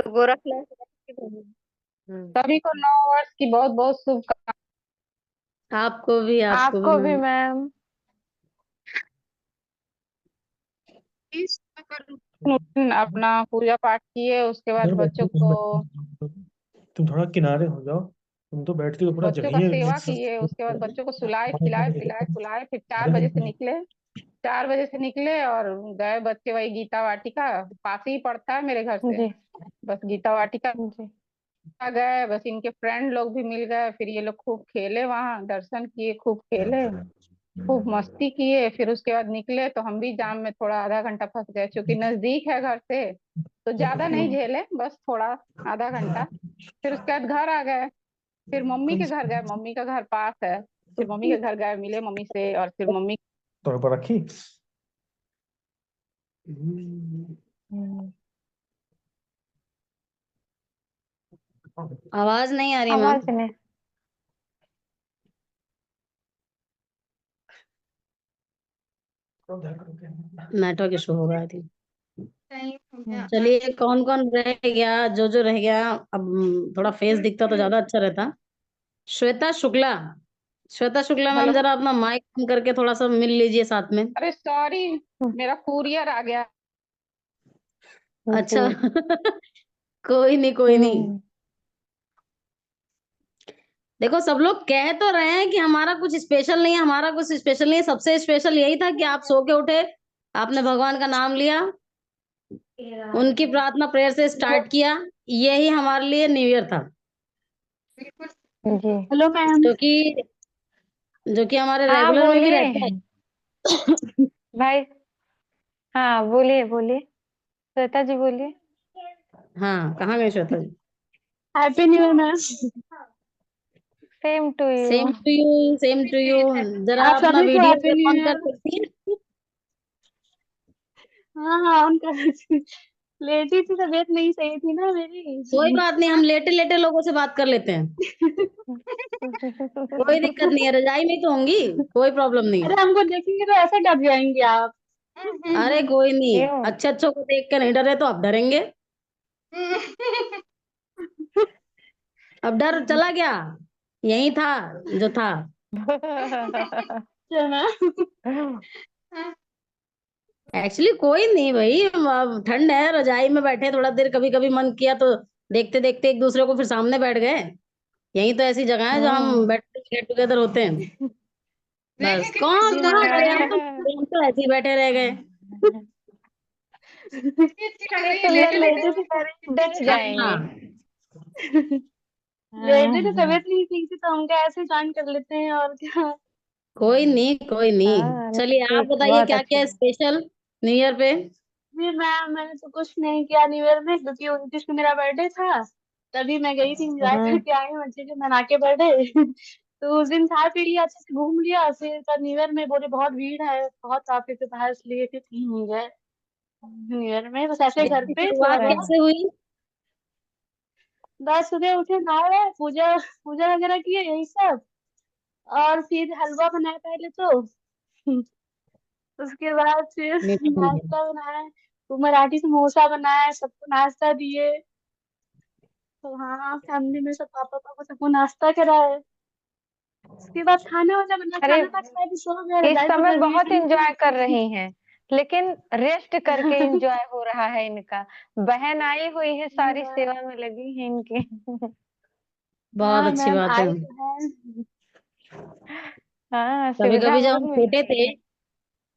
तो गोरखनाथ सभी को 9 वर्ष की बहुत बहुत आपको भी, आपको भी आपको भी मैम। मैम। शुभकामनाएं। अपना पूजा पाठ किए, उसके बाद इधर बैठो, बच्चों कहीं को बैठो। तुम थोड़ा किनारे हो जाओ। तुम तो बैठती तो पूरा बच्चों जगह का ही सेवा है। किए, उसके बाद बच्चों को सुलाए आगे खिलाए आगे पिलाए देखो, खुलाए, फिर चार आगे बजे से देखो। निकले। 4 बजे से निकले और गए बच्चे वही गीता वाटिका, पास ही पड़ता है मेरे घर से। जी बस गीता वाटिका जी। गए, बस इनके फ्रेंड लोग भी मिल गए, फिर ये लोग खूब खेले, वहां दर्शन किए, खूब खेले, खूब मस्ती किए। फिर उसके बाद निकले तो हम भी जाम में थोड़ा आधा घंटा फंस गए, क्योंकि नजदीक है घर से, तो ज्यादा नहीं हम्म, झेले, बस थोड़ा आधा घंटा। फिर उसके बाद घर आ गए। फिर मम्मी के घर गए, मम्मी का घर पास है। फिर मम्मी के घर गए, मिले मम्मी से, और फिर मम्मी तो पर रखी। हम्म। आवाज नहीं आ रही मैम। आवाज नहीं। नेटवर्क इशू होगा आई थिंक। हम्म, चलिए, कौन कौन रह गया, जो जो रह गया। अब थोड़ा फेस दिखता तो ज्यादा अच्छा रहता। Shweta Shukla, Shweta Shukla ma'am, hello. जरा अपना माइक ऑन करके थोड़ा सा मिल लीजिए साथ में। अरे सॉरी, हम्म, मेरा कुरियर आ गया। जी। अच्छा। कोई नहीं, कोई नहीं। हम्म। देखो, सब लोग कह तो रहे हैं कि हमारा कुछ स्पेशल नहीं है, हमारा कुछ स्पेशल नहीं है। सबसे स्पेशल यही था कि आप सो के उठे, आपने भगवान का नाम लिया, उनकी प्रार्थना प्रेयर से स्टार्ट किया। यही हमारे लिए न्यू ईयर था। जी। Hello ma'am. जो कि जो कि हमारे हाँ रेगुलर में भी बोलिए रहता है। भाई। हाँ बोलिए बोलिए, श्वेता जी बोलिए। हाँ, कहाँ गए Shweta ji? Happy new year ma'am. Same to you. Same to you, same to you. जरा आप अपना सभी को वीडियो हैप्पी न्यू ऑन कर ईयर। सकती है? हाँ हाँ, उनका लेटी थी, तबीयत नहीं सही थी ना कोई मेरी। बात नहीं, हम लेटे लेटे लोगों से बात कर लेते हैं। कोई दिक्कत नहीं है, रजाई में ही तो होंगी, कोई प्रॉब्लम नहीं अरे है। हमको देखेंगे तो ऐसे डर जाएंगे आप। अरे कोई नहीं, क्यों? अच्छे अच्छों को देख के नहीं डरे तो अब डरेंगे। अब डर चला गया, यही था जो था। क्या मैम? एक्चुअली कोई नहीं भाई, अब ठंड है, रजाई में बैठे थोड़ा देर, कभी कभी मन किया तो देखते देखते एक दूसरे को फिर सामने बैठ गए। यही तो ऐसी जगह है जो हम बैठ गेट टुगेदर होते हैं। बस कौन जी कहाँ गए मैम। हम तो ऐसे ही बैठे रह गए। इतनी सुंदर लेटे लेडी थे डर हाँ, जाएंगे। लेटे थे, हाँ तबीयत नहीं ठीक थी तो हम क्या ऐसे ज्वाइन कर लेते हैं और क्या। कोई नहीं, कोई नहीं। हाँ, चलिए, आप ठीक, बताइए बहुत क्या अच्छी क्या बात। स्पेशल न्यू ईयर पे। जी मैम, मैंने तो कुछ नहीं किया न्यू ईयर में, क्योंकि 29 को मेरा बर्थडे था। तभी मैं गई थी, एंजॉय हम्म। करके आई हूँ अच्छे से मना के बर्थडे। तो उस दिन खा पी लिया, अच्छे से घूम लिया, फिर कल न्यू ईयर में बोले बहुत भीड़ है, बहुत ट्रैफिक के बाहर, इसलिए फिर कहीं नहीं गए न्यू ईयर में, बस ऐसे दिन घर की पे थोड़ा शुरुआत रहे। हाँ। कैसे हुई? बस सुबह उठे, नहाए, पूजा पूजा वगैरह किए, यही सब। और फिर हलवा बनाया पहले तो। उसके बाद फिर मीठा। नाश्ता बनाया, वो मराठी समोसा बनाया, सबको नाश्ता दिए। तो हाँ, फैमिली में सब पापा पापा सबको नाश्ता कराए। उसके बाद खाना वाना बना, अरे, खाना ना खाए भी सो गए, इस रजाई समय पकड़ लिए बहुत थे। एंजॉय कर रही हैं, लेकिन रेस्ट करके एंजॉय हो रहा है इनका। बहन आई हुई है, जी सारी मैम। सेवा में लगी है इनकी। बहुत हाँ अच्छी मैम, बात है। आई तो है। हाँ, कभी सुविधा कभी जब बहुत हम मिल छोटे रही थे, है।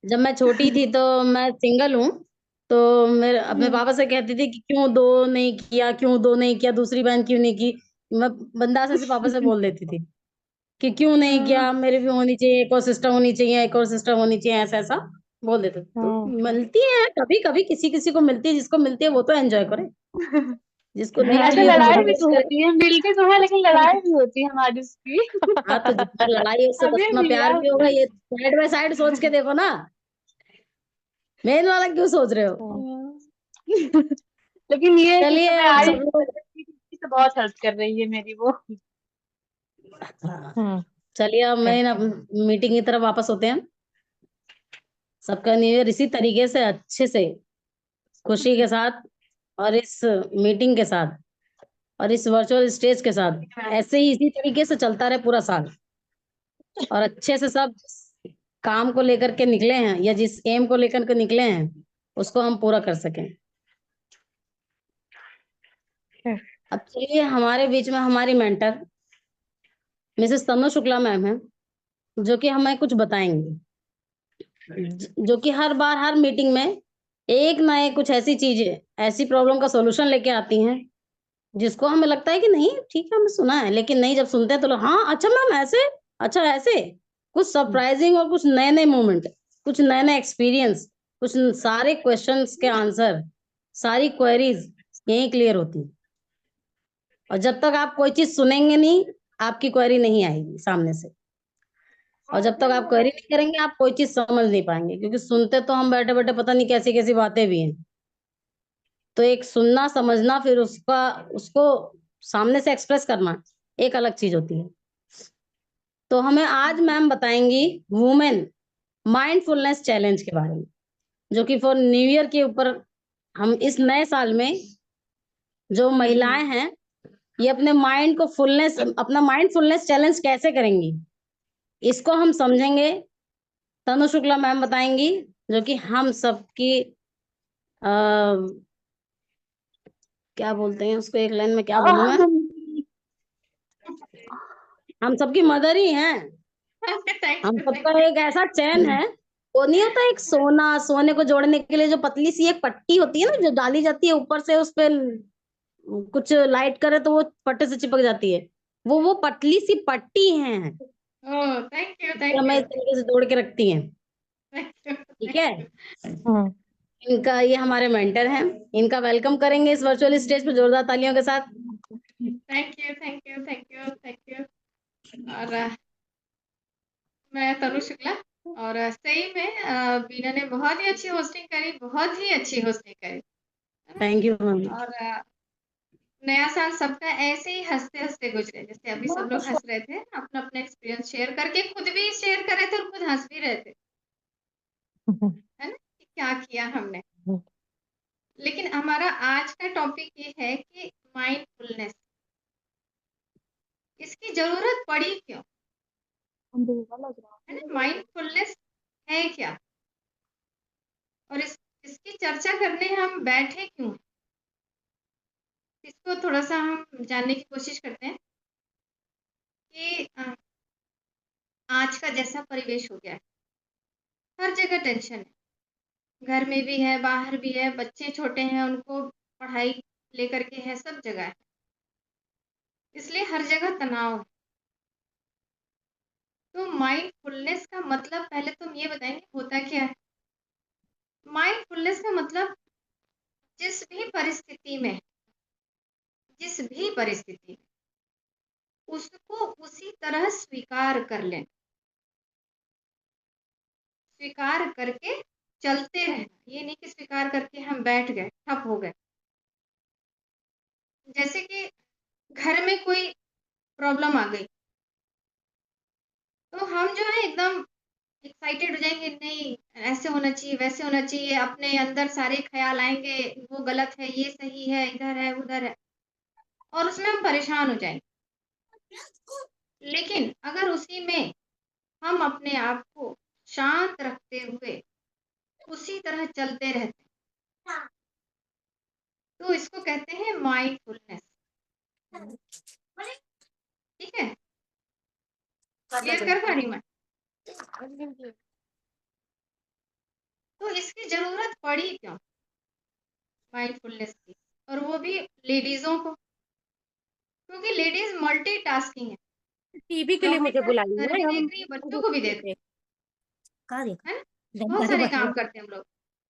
जब मैं छोटी थी तो मैं सिंगल हूँ, तो मेरे अपने हम्म, पापा से कहती थी कि क्यों दो नहीं किया, क्यों दो नहीं किया, दूसरी बहन क्यों नहीं की। मैं बंदा से पापा से बोल देती थी कि क्यों नहीं हाँ, किया, मेरे भी होनी चाहिए, एक और सिस्टर होनी चाहिए, एक और सिस्टर होनी चाहिए, ऐसा ऐसा बोल देते थे। तो हम्म। मिलती है कभी कभी, किसी किसी को मिलती है, जिसको मिलती है वो तो एंजॉय करे, जिसको नहीं ऐसे मिली है तो लड़ाई भी बर्दाश्त तो करे। होती है, मिलती तो है लेकिन लड़ाई भी होती है हमारी उसकी। हाँ, तो जितना लड़ाई है उससे अभी उतना भी प्यार याद भी होगा, है। ये साइड बाय साइड सोच के देखो ना, मेन वाला क्यों सोच रहे हो? हम्म। हाँ। लेकिन ये है कि चलिए, सुबह अब आई सब लोग, तो बहुत हेल्प कर रही है मेरी वो। हाँ, हम्म। चलिए अब मेन अब मीटिंग की तरफ वापस होते हैं। सबका न्यू ईयर इसी तरीके से अच्छे से, खुशी के साथ और इस मीटिंग के साथ और इस वर्चुअल स्टेज के साथ ऐसे ही इसी तरीके से चलता रहे पूरा साल, और अच्छे से सब काम को लेकर के निकले हैं या जिस एम को लेकर के निकले हैं उसको हम पूरा कर सकें। अब चलिए, हमारे बीच में हमारी मेंटर मिसेस तनु शुक्ला मैम है, जो कि हमें कुछ बताएंगी, जो कि हर बार हर मीटिंग में एक ना एक कुछ ऐसी चीजें, ऐसी प्रॉब्लम का सॉल्यूशन लेके आती हैं जिसको हमें लगता है कि नहीं ठीक है, हमने सुना है, लेकिन नहीं, जब सुनते हैं तो हाँ अच्छा मैम ऐसे, अच्छा ऐसे, कुछ सरप्राइजिंग और कुछ नए नए मोमेंट, कुछ नए नए एक्सपीरियंस, कुछ सारे क्वेश्चंस के आंसर, सारी क्वेरीज यहीं क्लियर होती है। और जब तक आप कोई चीज सुनेंगे नहीं, आपकी क्वेरी नहीं आएगी सामने से, और जब तक आप क्वेरी नहीं करेंगे आप कोई चीज समझ नहीं पाएंगे, क्योंकि सुनते तो हम बैठे बैठे पता नहीं कैसी कैसी बातें भी हैं। तो एक सुनना समझना, फिर उसको सामने से एक्सप्रेस करना एक अलग चीज होती है। तो हमें आज मैम बताएंगी वुमेन माइंडफुलनेस चैलेंज के बारे में, जो कि फॉर न्यू ईयर के ऊपर हम इस नए साल में जो महिलाएं हैं ये अपने माइंड को फुलनेस, अपना माइंडफुलनेस चैलेंज कैसे करेंगी इसको हम समझेंगे। तनु शुक्ला मैम बताएंगी, जो कि हम सबकी क्या बोलते हैं उसको, एक लाइन में क्या बोलूं मैं, हम सबकी मदर ही हैं। हम सबका एक ऐसा चैन है, वो नहीं होता एक सोना, सोने को जोड़ने के लिए जो पतली सी एक पट्टी होती है ना, जो डाली जाती है ऊपर से, उस पे कुछ लाइट करे तो वो पट्टे से चिपक जाती है, वो पतली सी पट्टी है, थैंक यू हमें इस तरीके से जोड़ के रखती हैं। ठीक है, इनका, ये हमारे मेंटर हैं, इनका वेलकम करेंगे इस वर्चुअल स्टेज पे जोरदार तालियों के साथ। Thank you thank you thank you thank you. और मैं तनु शुक्ला, और सही में बीना ने बहुत ही अच्छी होस्टिंग करी, बहुत ही अच्छी होस्टिंग करी, है ना? Thank you ma'am. और नया साल सबका ऐसे ही हंसते हंसते गुजरे, जैसे अभी सब लोग हंस रहे थे, अपना अपना एक्सपीरियंस शेयर करके, खुद भी शेयर कर रहे थे और खुद हंस भी रहे थे, है ना, कि क्या किया हमने। लेकिन हमारा आज का टॉपिक ये है कि माइंडफुलनेस, इसकी जरूरत पड़ी क्यों, है ना, माइंडफुलनेस है क्या, और इसकी चर्चा करने हम बैठे क्यों, इसको थोड़ा सा हम जानने की कोशिश करते हैं कि आज का जैसा परिवेश हो गया है, हर जगह टेंशन है, घर में भी है, बाहर भी है, बच्चे छोटे हैं उनको पढ़ाई लेकर के है, सब जगह है, इसलिए हर जगह तनाव है। तो माइंडफुलनेस का मतलब पहले तुम ये बताएंगे होता क्या है। माइंडफुलनेस का मतलब जिस भी परिस्थिति में, जिस भी परिस्थिति में उसको उसी तरह स्वीकार कर लें, स्वीकार करके चलते रहना, ये नहीं कि स्वीकार करके हम बैठ गए, ठप हो गए। जैसे कि घर में कोई प्रॉब्लम आ गई तो हम जो है एकदम एक्साइटेड हो जाएंगे, नहीं ऐसे होना चाहिए, वैसे होना चाहिए, अपने अंदर सारे ख्याल आएंगे, वो गलत है, ये सही है, इधर है, उधर है, और उसमें हम परेशान हो जाएंगे। लेकिन अगर उसी में हम अपने आप को शांत रखते हुए उसी तरह चलते रहते हैं, तो इसको कहते हैं माइंडफुलनेस। ठीक है, क्लियर कर पा रही मैं। तो इसकी जरूरत पड़ी क्यों माइंडफुलनेस की, और वो भी लेडीजों को, क्योंकि लेडीज मल्टीटास्किंग है, टीवी के लिए नौकरी मुझे कर रही है, बुलाइए, घर भी हम देख रही है, बच्चों को भी देख रही कहाँ है ना, देखा बहुत सारे जानकारी काम करते हैं हम लोग,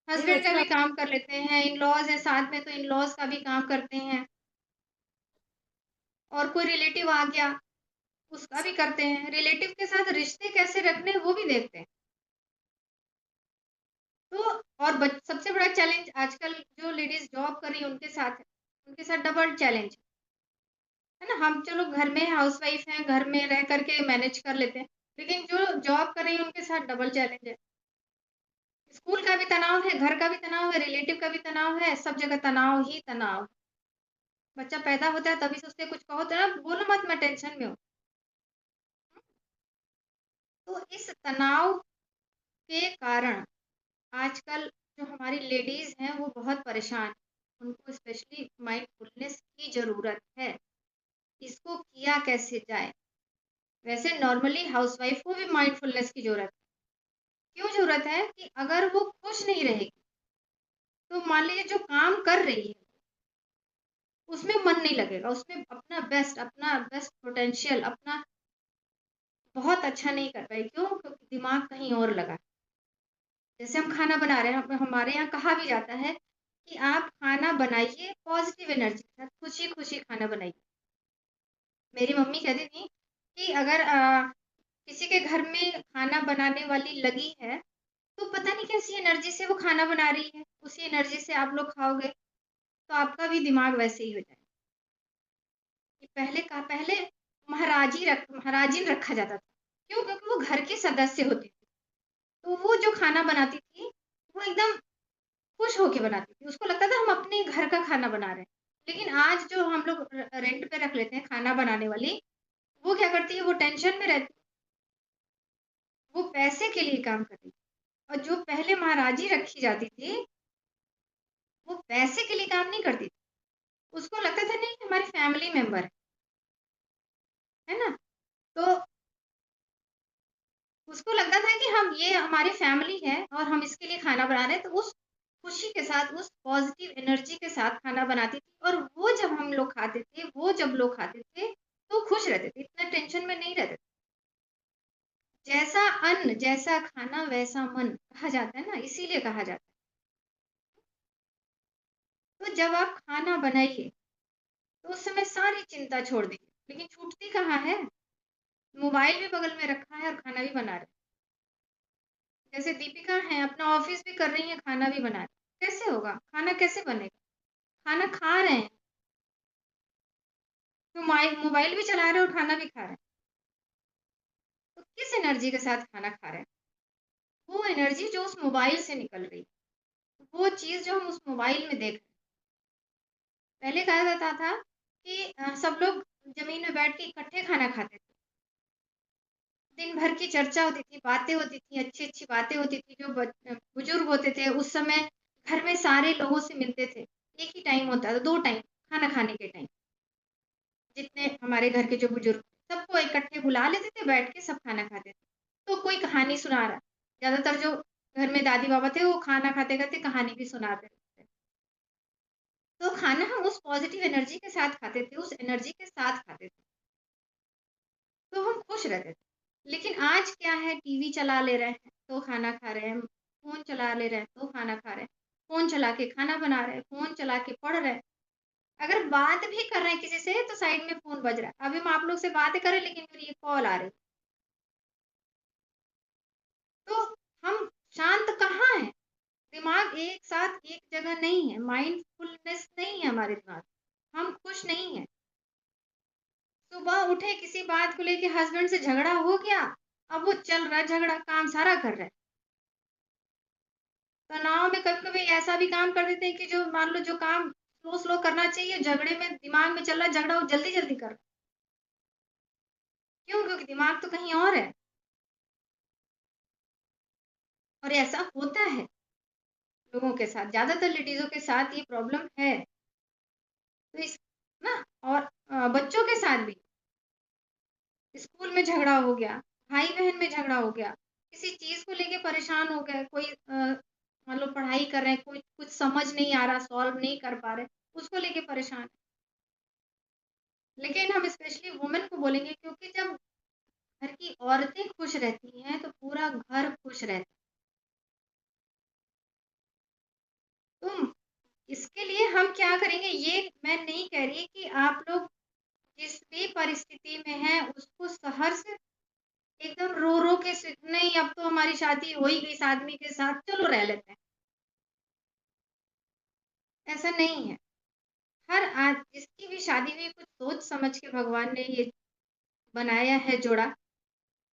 हस्बैंड का भी काम कर लेते हैं, इन लॉज है साथ में तो इन लॉज का भी काम करते हैं, और कोई रिलेटिव आ गया उसका भी करते हैं, रिलेटिव के साथ रिश्ते कैसे रखने हैं, वो भी देखते हैं। तो और सबसे बड़ा चैलेंज आजकल जो लेडीज जॉब कर रही है उनके साथ डबल चैलेंज है ना। हम चलो घर में हाउसवाइफ हैं, घर में रह करके मैनेज कर लेते हैं, लेकिन जो जॉब कर रही है उनके साथ डबल चैलेंज है। स्कूल का भी तनाव है, घर का भी तनाव है, रिलेटिव का भी तनाव है, सब जगह तनाव ही तनाव। बच्चा पैदा होता है तभी से उससे कुछ कहो तो ना बोलो मत मैं टेंशन में हूँ। तो इस तनाव के कारण आजकल जो हमारी लेडीज़ हैं वो बहुत परेशान हैं। उनको स्पेशली माइंडफुलनेस की ज़रूरत है। इसको किया कैसे जाए? वैसे नॉर्मली हाउसवाइफ को भी माइंडफुलनेस की ज़रूरत है। क्यों ज़रूरत है कि अगर वो खुश नहीं रहेगी, तो मान लीजिए जो काम कर रही है, उसमें मन नहीं लगेगा, उसमें अपना बेस्ट पोटेंशियल अपना बहुत अच्छा नहीं कर पाएगी। क्यों? क्योंकि दिमाग कहीं और लगा है। जैसे हम खाना बना रहे हैं, हमारे यहाँ कहा भी जाता है कि आप खाना बनाइए पॉजिटिव एनर्जी के साथ, खुशी-खुशी खाना बनाइए। मेरी मम्मी कहती थी कि अगर किसी के घर में खाना बनाने वाली लगी है, तो पता नहीं कैसी एनर्जी से वो खाना बना रही है, उसी एनर्जी से आप लोग खाओगे, तो आपका भी दिमाग वैसे ही हो जाएगा। कि पहले महाराजीन रखा जाता था। क्यों? क्योंकि वो घर के सदस्य होती थी। तो वो जो खाना बनाती थी, वो एकदम खुश होके बनाती थी। उसको लगता था हम अपने घर का खाना बना रहे हैं। लेकिन आज जो हम लोग रेंट पे रख लेते हैं खाना बनाने वाली, वो क्या करती है, वो टेंशन में रहती है। वो पैसे के लिए काम कर रही है। और जो पहले महाराजी रखी जाती थी, वो पैसे के लिए काम नहीं करती थी। उसको लगता था नहीं हमारी फैमिली मेंबर है ना? तो उसको लगता था कि हम ये हमारी फैमिली है और हम इसके लिए खाना बना रहे हैं, तो उस खुशी के साथ, उस पॉज़िटिव एनर्जी के साथ खाना बनाती थी और वो जब हम लोग खाते थे, वो जब लोग खाते थे, तो खुश रहते थे, इतना टेंशन में नहीं रहते थे। जैसा अन्न, जैसा खाना, वैसा मन कहा जाता है ना, इसीलिए कहा जाता है। तो जब आप खाना बनाइए, तो उस समय सारी चिंता छोड़ दीजिए, लेकिन छूटती कहाँ है? मोबाइल भी बगल में रखा है और खाना भी बना रहे हैं। जैसे दीपिका हैं, अपना ऑफ़िस भी कर रही हैं, खाना भी बना रही हैं। कैसे होगा? खाना कैसे बनेगा? खाना खा रहे हैं, तो मोबाइल भी चला रहे हैं और खाना भी खा रहे हैं। तो किस एनर्जी के साथ खाना खा रहे हैं? वो एनर्जी जो उस मोबाइल से निकल रही है, वो चीज़ जो हम उस मोबाइल में देख रहे हैं। पहले कहा जाता था कि सब लोग ज़मीन में बैठ के इकट्ठे खाना खाते थे। दिन भर की चर्चा होती थी, बातें होती थी, अच्छी-अच्छी बातें होती थी, जो बुजुर्ग होते थे, उस समय घर में सारे लोगों से मिलते थे। एक ही टाइम होता था, 2 टाइम, खाना खाने के टाइम। जितने हमारे घर के जो बुजुर्ग सबको इकट्ठे बुला लेते थे, बैठ के सब खाना खाते थे। तो कोई कहानी सुना रहा है, ज़्यादातर जो घर में दादी-बाबा थे, वो खाना खाते-खाते कहानी भी सुनाते थे। तो खाना हम उस पॉज़िटिव एनर्जी के साथ खाते थे, उस एनर्जी के साथ खाते थे, तो हम खुश रहते थे। लेकिन आज क्या है, टीवी चला ले रहे हैं, तो खाना खा रहे हैं, फ़ोन चला ले रहे हैं, तो खाना खा रहे हैं, फ़ोन चला के खाना बना रहे हैं, फ़ोन चला के पढ़ रहे हैं। अगर बात भी कर रहे हैं किसी से तो साइड में फ़ोन बज रहा है। अभी मैं आप लोग से बातें कर रही हूँ लेकिन मेरी ये कॉल आ रही है। तो हम शांत कहाँ हैं? दिमाग एक साथ एक जगह नहीं है, माइंडफुलनेस नहीं है हमारे दिमाग में। हम खुश नहीं हैं। सुबह उठे किसी बात को लेके हस्बैंड से झगड़ा हो गया, अब वो चल रहा है झगड़ा, काम सारा कर रहा है। तनाव में कभी-कभी ऐसा भी काम कर देते हैं कि जो मान लो जो काम स्लो-स्लो करना चाहिए, झगड़े में दिमाग में चल रहा है झगड़ा वो जल्दी-जल्दी कर रहा है। क्यों? क्योंकि दिमाग तो कहीं और है और ऐसा होता है लोगों के साथ, ज़्यादातर लेडीज़ों के साथ ये प्रॉब्लम है। तो इस ना और बच्चों के साथ भी स्कूल में झगड़ा हो गया, भाई-बहन में झगड़ा हो गया, किसी चीज़ को लेके परेशान हो गए, कोई मान लो पढ़ाई कर रहे हैं, कोई कुछ समझ नहीं आ रहा, सॉल्व नहीं कर पा रहे, उसको लेके परेशान हैं। लेकिन हम स्पेशली वुमेन को बोलेंगे क्योंकि जब घर की औरतें खुश रहती हैं, तो पूरा घर खुश रहता है। तो इसके लिए हम क्या करेंगे, ये मैं नहीं कह रही कि आप लोग जिस भी परिस्थिति में हैं, उसको सहर्ष एकदम रो-रो के नहीं अब तो हमारी शादी हो ही गई इस आदमी के साथ, चलो रह लेते हैं। ऐसा नहीं है। हर आज जिसकी भी शादी हुई कुछ सोच समझ के भगवान ने ये बनाया है जोड़ा,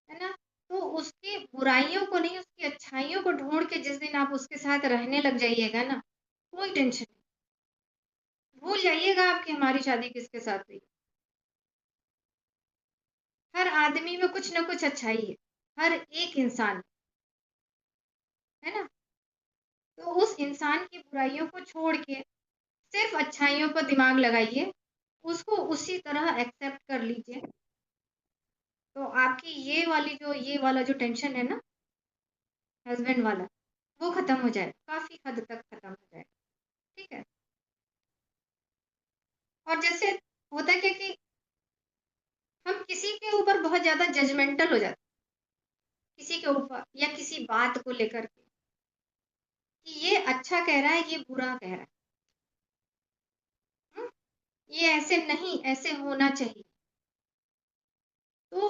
है ना? तो उसकी बुराइयों को नहीं, उसकी अच्छाइयों को ढूँढ के जिस दिन आप उसके साथ रहने लग जाइएगा ना, कोई टेंशन नहीं। भूल जाइएगा आप कि हमारी शादी किसके साथ हुई। हर आदमी में कुछ ना कुछ अच्छाई है, हर एक इंसान, है ना? तो उस इंसान की बुराइयों को छोड़ के सिर्फ़ अच्छाइयों पर दिमाग लगाइए, उसको उसी तरह एक्सेप्ट कर लीजिए। तो आपकी ये वाला जो टेंशन है ना, हस्बैंड वाला, वो खत्म हो जाएगा, काफ़ी हद तक खत्म हो जाएगा, ठीक है? और जैसे होता है क्या कि हम किसी के ऊपर बहुत ज़्यादा जजमेंटल हो जाते हैं, किसी के ऊपर या किसी बात को लेकर के, कि ये अच्छा कह रहा है, ये बुरा कह रहा है। हुँ? ये ऐसे नहीं, ऐसे होना चाहिए। तो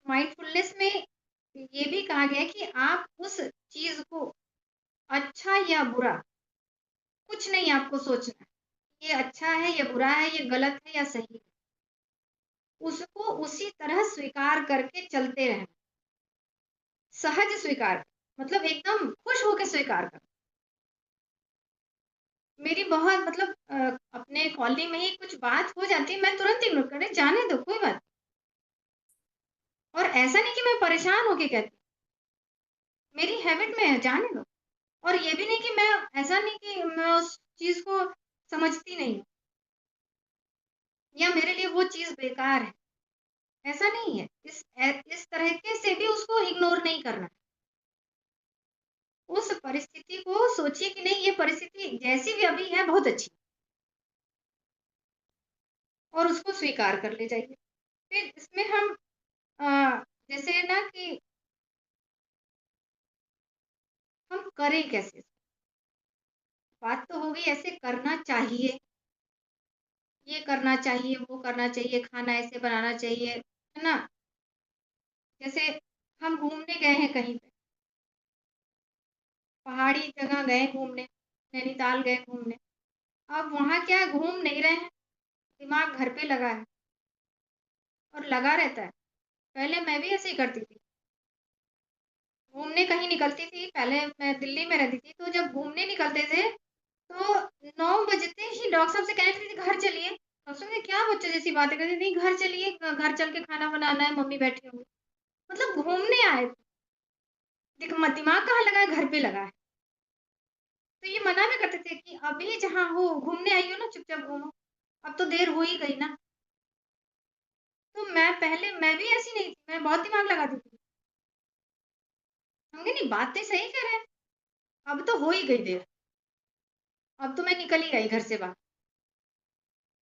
माइंडफुलनेस में ये भी कहा गया है कि आप उस चीज़ को अच्छा या बुरा, कुछ नहीं आपको सोचना है। ये अच्छा है, ये बुरा है, ये गलत है या सही है। उसको उसी तरह स्वीकार करके चलते रहना। सहज स्वीकार, मतलब एकदम खुश होके स्वीकार करना। मेरी बहुत मतलब अपने कॉलोनी में ही कुछ बात हो जाती है, मैं तुरंत इग्नोर कर, अरे जाने दो, कोई बात नहीं। और ऐसा नहीं कि मैं परेशान होके कहती हूँ, मेरी हैबिट में है, जाने दो। और ये भी नहीं कि मैं ऐसा नहीं कि मैं उस चीज़ को समझती नहीं हूँ या मेरे लिए वो चीज़ बेकार है, ऐसा नहीं है। इस तरीके से भी उसको इग्नोर नहीं करना। उस परिस्थिति को सोचिए कि नहीं, ये परिस्थिति जैसी भी अभी है बहुत अच्छी, और उसको स्वीकार कर ले जाइए। फिर इसमें हम जैसे ना कि हम करें कैसे? बात तो हो गई ऐसे करना चाहिए, ये करना चाहिए, वो करना चाहिए, खाना ऐसे बनाना चाहिए, है ना? जैसे हम घूमने गए हैं कहीं पे, पहाड़ी जगह गए घूमने, नैनीताल गए घूमने। अब वहाँ क्या है, घूम नहीं रहे हैं, दिमाग घर पे लगा है और लगा रहता है। पहले मैं भी ऐसे ही करती थी। घूमने कहीं निकलती थी, पहले मैं दिल्ली में रहती थी, तो जब घूमने निकलते थे, तो 9 बजते ही डॉक्टर साहब से कह रही थी, "घर चलिए।" डॉक्टर साहब ने क्या बच्चे जैसी बातें कर दी, "नहीं, घर चलिए, घर चल के खाना बनाना है, मम्मी बैठी होंगी।" मतलब घूमने आए थे, दिमाग कहाँ लगा है, घर पे लगा है। तो ये मना भी करते थे कि अभी जहाँ हो, घूमने आई हो ना, चुपचाप घूमो, अब तो देर हो ही गई ना। तो मैं भी ऐसी नहीं थी, मैं बहुत दिमाग लगाती थी। हम कहे नहीं, बातें सही कह रहे हैं, अब तो हो ही गई देर, अब तो मैं निकल ही गई घर से बाहर।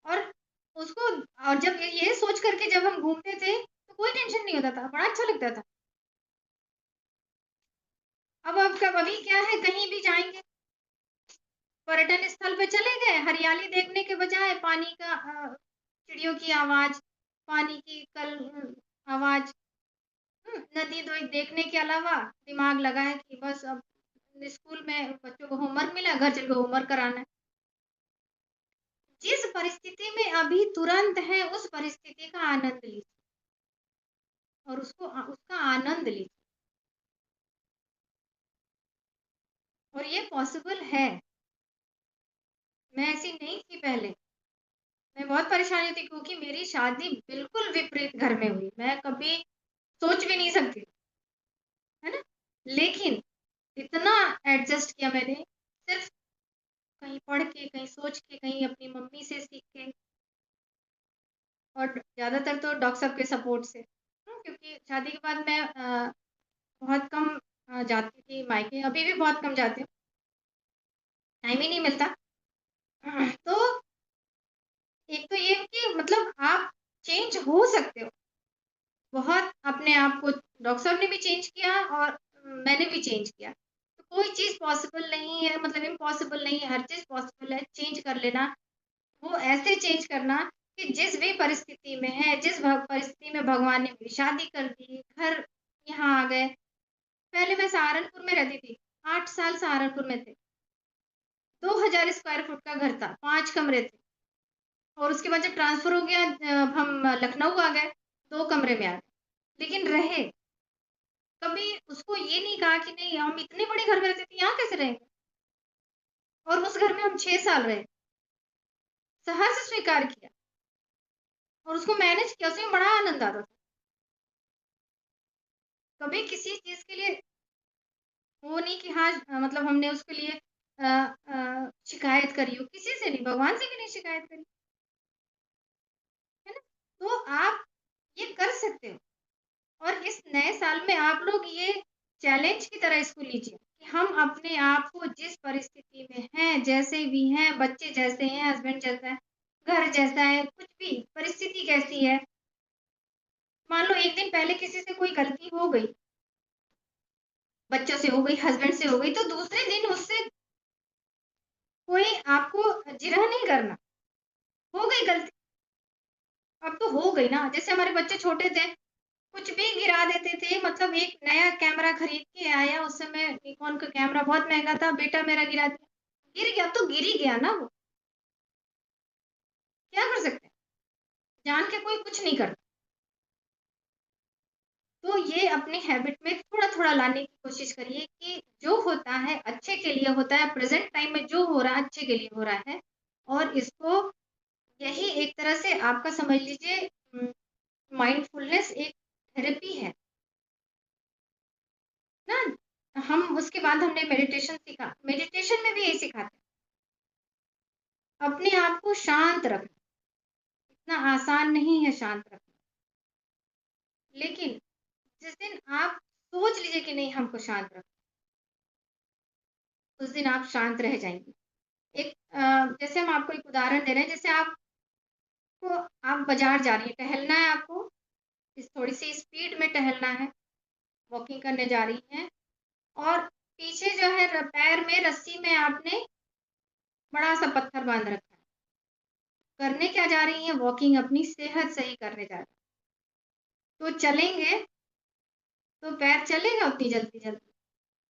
और उसको, और जब ये सोच करके जब हम घूमते थे, तो कोई टेंशन नहीं होता था, बड़ा अच्छा लगता था। अब अभी क्या है, कहीं भी जाएँगे, पर्यटन स्थल पे चले गए, हरियाली देखने के बजाय पानी का चिड़ियों की आवाज़, पानी की आवाज़, नदी देखने के अलावा दिमाग लगा है कि बस अब स्कूल में बच्चों को होमवर्क मिला, घर चल के होमवर्क कराना है। जिस परिस्थिति में अभी तुरंत है, उस परिस्थिति का आनंद लीजिए और उसका आनंद लीजिए। और ये पॉसिबल है। मैं ऐसी नहीं थी पहले। मैं बहुत परेशानी थी क्योंकि मेरी शादी बिल्कुल विपरीत घर में हुई। मैं कभी सोच भी नहीं सकती, है ना? लेकिन इतना एडजस्ट किया मैंने, सिर्फ़ कहीं पढ़ के, कहीं सोच के, कहीं अपनी मम्मी से सीख के, और ज़्यादातर तो डॉक्टर साहब के सपोर्ट से। क्योंकि शादी के बाद मैं बहुत कम जाती थी मायके, अभी भी बहुत कम जाती हूँ, टाइम ही नहीं मिलता। तो एक तो ये कि मतलब आप चेंज हो सकते हो। बहुत अपने आप को डॉक्टर साहब ने भी चेंज किया और मैंने भी चेंज किया। तो कोई चीज़ पॉसिबल नहीं है, मतलब इम्पॉसिबल नहीं है, हर चीज़ पॉसिबल है, चेंज कर लेना। वो ऐसे चेंज करना कि जिस भी परिस्थिति में है, जिस परिस्थिति में भगवान ने मेरी शादी कर दी, घर यहाँ आ गए। पहले मैं सहारनपुर में रहती थी, 8 साल सहारनपुर में थे। 2000 स्क्वायर फुट का घर था, 5 कमरे थे, और उसके बाद जब ट्रांसफ़र हो गया, हम लखनऊ आ गए, 2 कमरे में आ गए, लेकिन रहे। कभी उसको ये नहीं कहा कि नहीं हम इतने बड़े घर में रहते थे, यहाँ कैसे रहेंगे? और उस घर में हम 6 साल रहे, सहर्ष स्वीकार किया और उसको मैनेज किया, उसमें बड़ा आनंद आता था। कभी किसी चीज़ के लिए वो नहीं कि हाँ मतलब हमने उसके लिए शिकायत करी हो, किसी से नहीं, भगवान से भी नहीं शिकायत करी, है ना? तो आप ये कर सकते हो और इस नए साल में आप लोग ये चैलेंज की तरह इसको लीजिए कि हम अपने आप को जिस परिस्थिति में हैं, जैसे भी हैं, बच्चे जैसे हैं, हस्बैंड जैसा है, घर जैसा है, कुछ भी परिस्थिति कैसी है, मान लो एक दिन पहले किसी से कोई गलती हो गई, बच्चों से हो गई, हस्बैंड से हो गई, तो दूसरे दिन उससे कोई आपको जिरह नहीं करना, हो गई गलती, अब तो हो गई ना। जैसे हमारे बच्चे छोटे थे, कुछ भी गिरा देते थे, मतलब एक नया कैमरा खरीद के आया, उस समय निकॉन का कैमरा बहुत महँगा था, बेटा मेरा गिरा दिया, गिर गया तो गिर ही गया ना वो, क्या कर सकते हैं? जान के कोई कुछ नहीं करता। तो ये अपनी हैबिट में थोड़ा-थोड़ा लाने की कोशिश करिए कि जो होता है अच्छे के लिए होता है, प्रेज़ेंट टाइम में जो हो रहा है अच्छे के लिए हो रहा है और इसको यही एक तरह से आपका समझ लीजिए माइंडफुलनेस एक थेरेपी है ना? हम उसके बाद हमने मेडिटेशन सीखा, मेडिटेशन में भी यही सिखाते हैं, अपने आप को शांत रखना, इतना आसान नहीं है शांत रखना, लेकिन जिस दिन आप सोच लीजिए कि नहीं हमको शांत रखना, उस दिन आप शांत रह जाएँगे। एक जैसे हम आपको एक उदाहरण दे रहे हैं, जैसे आप बाज़ार जा रही हैं, टहलना है आपको, इस थोड़ी-सी स्पीड में टहलना है, वॉकिंग करने जा रही हैं और पीछे जो है पैर में रस्सी में आपने बड़ा-सा पत्थर बाँध रखा है। करने क्या जा रही हैं? वॉकिंग, अपनी सेहत सही करने जा रही हैं। तो चलेंगे, तो पैर चलेगा उतनी जल्दी-जल्दी,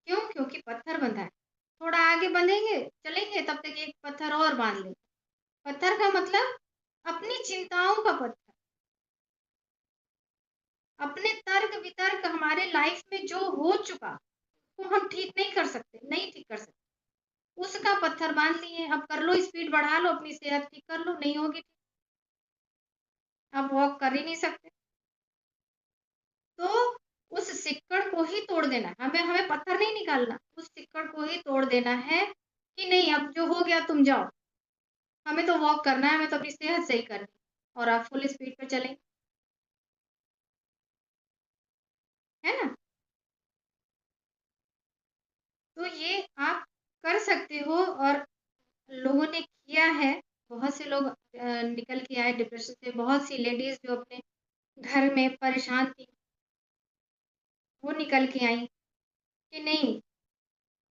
क्यों? क्योंकि पत्थर बँधा है। थोड़ा आगे बढ़ेंगे, चलेंगे तब तक एक पत्थर और बाँध लेंगे। पत्थर का मतलब अपनी चिंताओं का पत्थर, अपने तर्क-वितर्क हमारे लाइफ में जो हो चुका, वो हम ठीक नहीं कर सकते, नहीं ठीक कर सकते। उसका पत्थर बाँध लिए, अब कर लो स्पीड बढ़ा लो, अपनी सेहत ठीक कर लो, नहीं होगी ठीक, अब वॉक कर ही नहीं सकते। तो उस सिक्कड़ को ही तोड़ देना है, हमें हमें पत्थर नहीं निकालना, उस सिक्कड़ को ही तोड़ देना है कि नहीं अब जो हो गया तुम जाओ, हमें तो वॉक करना है, हमें तो अपनी सेहत सही करनी है और आप फुल स्पीड पे चलें, है ना? तो ये आप कर सकते हो और लोगों ने किया है, बहुत से लोग निकल के आए डिप्रेशन से, बहुत सी लेडीज़ जो अपने घर में परेशान थी, वो निकल के आईं कि नहीं,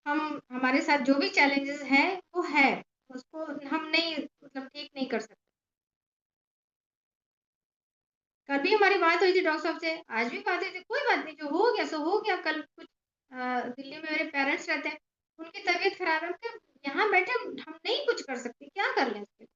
हम हमारे साथ जो भी चैलेंजेज़ हैं, वो है, उसको हम नहीं मतलब ठीक नहीं कर सकते। कल भी हमारी बात हुई थी डॉक्टर साहब से, आज भी बात हुई थी, कोई बात नहीं, जो हो गया सो हो गया। कल कुछ दिल्ली में मेरे पेरेंट्स रहते हैं, उनकी तबीयत खराब है, हम कहा यहाँ बैठे हम नहीं कुछ कर सकते, क्या कर लें उसके लिए?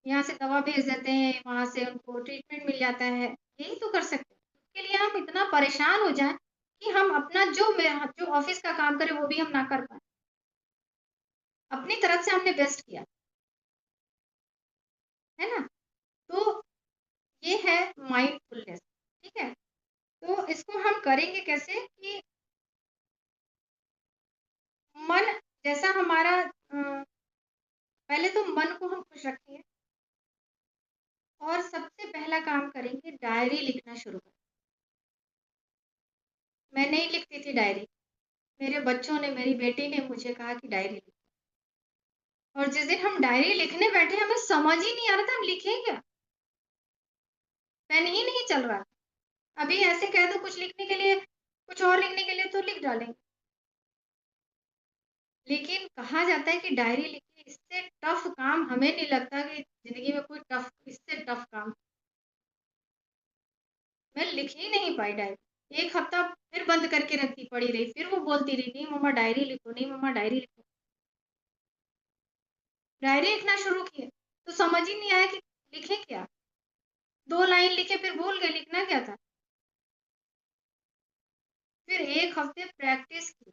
यहाँ से दवा भेज देते हैं, वहाँ से उनको ट्रीटमेंट मिल जाता है, यही तो कर सकते हैं। उसके लिए हम इतना परेशान हो जाएँ कि हम अपना जो ऑफ़िस का काम करें, वो भी हम ना कर पाएँ। अपनी तरफ से हमने बेस्ट किया, है ना? तो ये है माइंडफुलनेस, ठीक है? तो इसको हम करेंगे कैसे कि मन जैसा हमारा पहले तो मन को हम खुश रखेंगे और सबसे पहला काम करेंगे डायरी लिखना शुरू करें। मैं नहीं लिखती थी डायरी, मेरे बच्चों ने, मेरी बेटी ने मुझे कहा कि डायरी लिखो और जिस दिन हम डायरी लिखने बैठे हमें समझ ही नहीं आ रहा था हम लिखें क्या? पेन ही नहीं चल रहा था। अभी ऐसे कह दो कुछ लिखने के लिए, कुछ और लिखने के लिए तो लिख डालेंगे। लेकिन कहा जाता है कि डायरी लिखिए, इससे टफ काम हमें नहीं लगता कि ज़िंदगी में कोई इससे टफ काम मैं लिख ही नहीं पाई डायरी। 1 हफ्ता फिर बंद करके रखी पड़ी रही, फिर वो बोलती रही, "नहीं मम्मा डायरी लिखो, नहीं मम्मा डायरी लिखो।" डायरी लिखना शुरू किए, तो समझ ही नहीं आया कि लिखें क्या? 2 लाइन लिखे फिर भूल गए लिखना क्या था? फिर 1 हफ्ते प्रैक्टिस की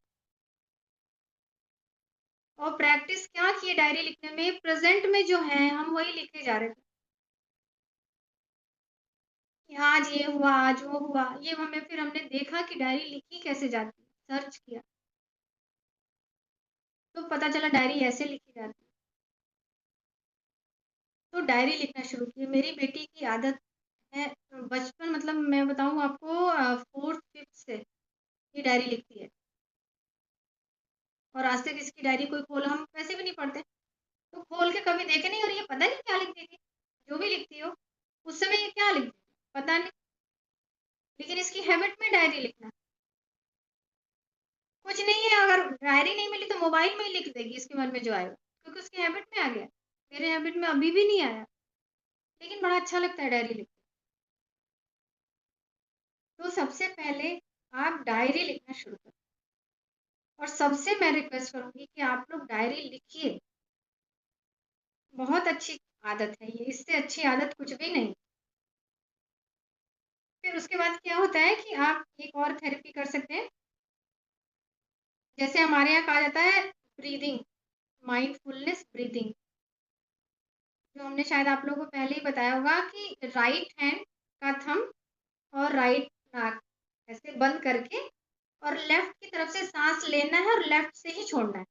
और प्रैक्टिस क्या की डायरी लिखने में, प्रेज़ेंट में जो है हम वही लिखे जा रहे थे। कि आज ये हुआ, आज वो हुआ, ये हमने देखा कि डायरी लिखी कैसे जाती है, सर्च किया, तो पता चला डायरी ऐसे लिखी जाती है। तो डायरी लिखना शुरू की। मेरी बेटी की आदत है बचपन मतलब मैं बताऊँ आपको 4th-5th से ये डायरी लिखती है और आज तक इसकी डायरी कोई खोला हम वैसे भी नहीं पढ़ते, तो खोल के कभी देखे नहीं और ये पता नहीं क्या लिख देगी, जो भी लिखती हो, उस समय ये क्या लिख देती, पता नहीं, लेकिन इसकी हैबिट में डायरी लिखना। कुछ नहीं है अगर डायरी नहीं मिली तो मोबाइल में ही लिख देगी इसके मन में जो आएगा, क्योंकि उसकी हैबिट में आ गया। मेरे हैबिट में अभी भी नहीं आया, लेकिन बड़ा अच्छा लगता है डायरी लिख तो सबसे पहले आप डायरी लिखना शुरू करें और सबसे मैं रिक्वेस्ट करूँगी कि आप लोग डायरी लिखिए। बहुत अच्छी आदत है ये, इससे अच्छी आदत कुछ भी नहीं। फिर उसके बाद क्या होता है कि आप एक और थेरेपी कर सकते हैं, जैसे हमारे यहाँ कहा जाता है ब्रीदिंग, माइंडफुलनेस ब्रीदिंग, जो हमने शायद आप लोगों को पहले ही बताया होगा कि राइट हैंड का थंब और राइट नाक ऐसे बंद करके और लेफ्ट की तरफ से साँस लेना है और लेफ्ट से ही छोड़ना है।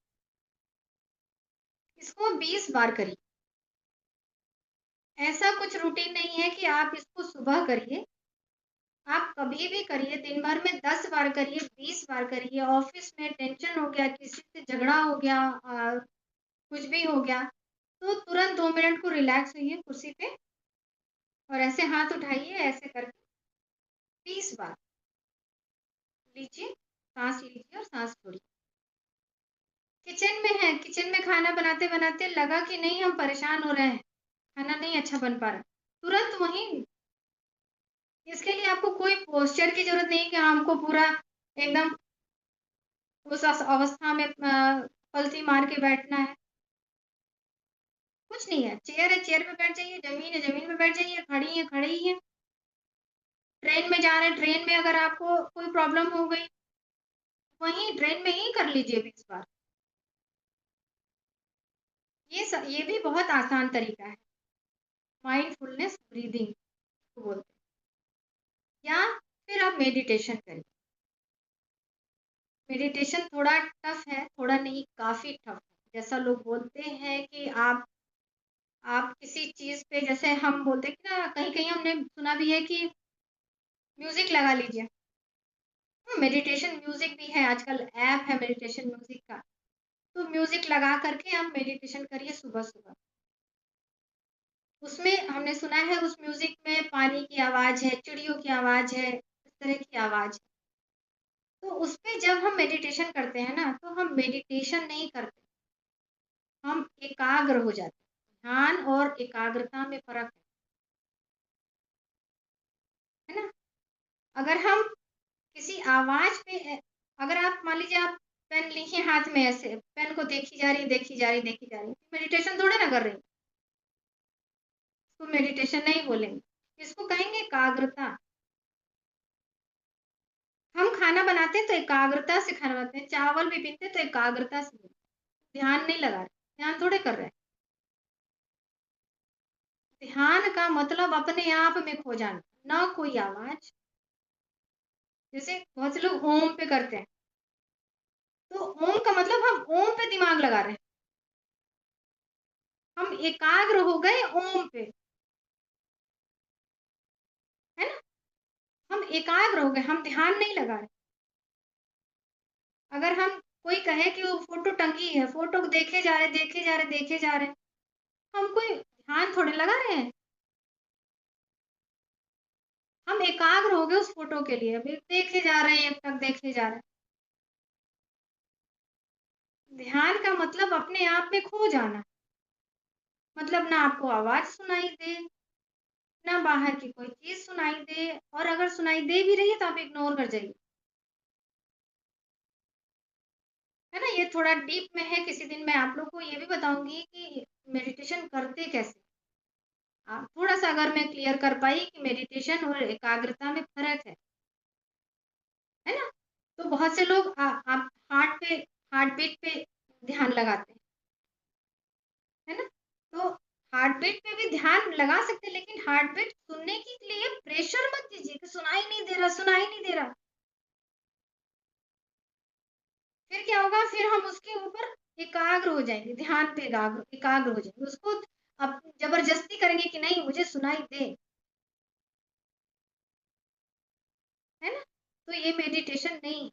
इसको 20 बार करिए। ऐसा कुछ रूटीन नहीं है कि आप इसको सुबह करिए, आप कभी भी करिए, दिन भर में 10 बार करिए, 20 बार करिए, ऑफ़िस में टेंशन हो गया, किसी से झगड़ा हो गया कुछ भी हो गया, तो तुरंत 2 मिनट को रिलैक्स होइए कुर्सी पे और ऐसे हाथ उठाइए, ऐसे करके 20 बार लीजिए, साँस लीजिए और साँस छोड़िए। किचन में हैं, किचन में खाना बनाते-बनाते लगा कि नहीं हम परेशान हो रहे हैं, खाना नहीं अच्छा बन पा रहा, तुरंत वहीं इसके लिए आपको कोई पोस्चर की ज़रूरत नहीं कि हमको पूरा एकदम उस अवस्था में पलथी मार के बैठना है, कुछ नहीं है। चेयर है, चेयर पे बैठ जाइए, ज़मीन है, ज़मीन पे बैठ जाइए, खड़ी हैं, खड़े ही हैं। ट्रेन में जा रहे हैं, ट्रेन में अगर आपको कोई प्रॉब्लम हो गई, वहीं ट्रेन में ही कर लीजिए 20 बार। ये भी बहुत आसान तरीका है, माइंडफुलनेस ब्रीथिंग को बोलते हैं या फिर आप मेडिटेशन करिए। मेडिटेशन थोड़ा टफ है, थोड़ा नहीं काफ़ी टफ है। जैसा लोग बोलते हैं कि आप किसी चीज़ पे जैसे हम बोलते हैं कि ना कहीं-कहीं हमने सुना भी है कि म्यूज़िक लगा लीजिए। मेडिटेशन म्यूज़िक भी है आजकल ऐप है मेडिटेशन म्यूज़िक का। तो म्यूज़िक लगा कर के आप मेडिटेशन करिए सुबह-सुबह। उसमें हमने सुना है उस म्यूज़िक में पानी की आवाज़ है, चिड़ियों की आवाज़ है, इस तरह की आवाज़ है। तो उसपे जब हम मेडिटेशन करते हैं ना, तो हम मेडिटेशन नहीं करते, हम एकाग्र हो जाते हैं। ध्यान और एकाग्रता में फ़र्क है ना? अगर हम किसी आवाज़ पे अगर आप मान लीजिए आप पेन लिए हाथ में ऐसे, पेन को देखी जा रही, देखी जा रही, देखी जा रही, मेडिटेशन थोड़ी ना कर रही, इसको मेडिटेशन नहीं बोलेंगे, इसको कहेंगे एकाग्रता। हम खाना बनाते हैं तो एकाग्रता से खाना बनाते हैं, चावल भी पीते हैं तो एकाग्रता से पीते हैं, ध्यान नहीं लगा रहे, ध्यान थोड़े कर रहे हैं। ध्यान का मतलब अपने आप में खो जाना, ना कोई आवाज़, जैसे बहुत से लोग ओम पे करते हैं, तो ओम का मतलब हम ओम पे दिमाग लगा रहे हैं, हम एकाग्र हो गए ओम पे, है ना? हम एकाग्र हो गए, हम ध्यान नहीं लगा रहे। अगर हम कोई कहे कि वो फ़ोटो टंगी है, फ़ोटो को देखे जा रहे, देखे जा रहे, देखे जा रहे, हम कोई ध्यान थोड़े लगा रहे हैं। हम एकाग्र हो गए उस फ़ोटो के लिए, अभी देखे जा रहे हैं, एकटक देखे जा रहे हैं। ध्यान का मतलब अपने आप में खो जाना, मतलब ना आपको आवाज़ सुनाई दे, ना बाहर की कोई चीज़ सुनाई दे और अगर सुनाई दे भी रही है तो आप इग्नोर कर जाइए। है ना? ये थोड़ा डीप में है, किसी दिन मैं आप लोग को ये भी बताऊँगी कि मेडिटेशन करते कैसे? थोड़ा-सा अगर मैं क्लियर कर पाई कि मेडिटेशन और एकाग्रता में फ़र्क है ना? तो बहुत से लोग आप हार्ट बीट पे ध्यान लगाते हैं, है ना? तो हार्ट बीट पे भी ध्यान लगा सकते हैं, लेकिन हार्ट बीट सुनने के लिए प्रेशर मत दीजिए कि सुनाई नहीं दे रहा, सुनाई नहीं दे रहा। फिर क्या होगा? फिर हम उसके ऊपर एकाग्र हो जाएँगे, ध्यान पे एकाग्र एकाग्र हो जाएँगे। उसको अब ज़बरदस्ती करेंगे कि नहीं मुझे सुनाई दे, है ना? तो ये मेडिटेशन नहीं।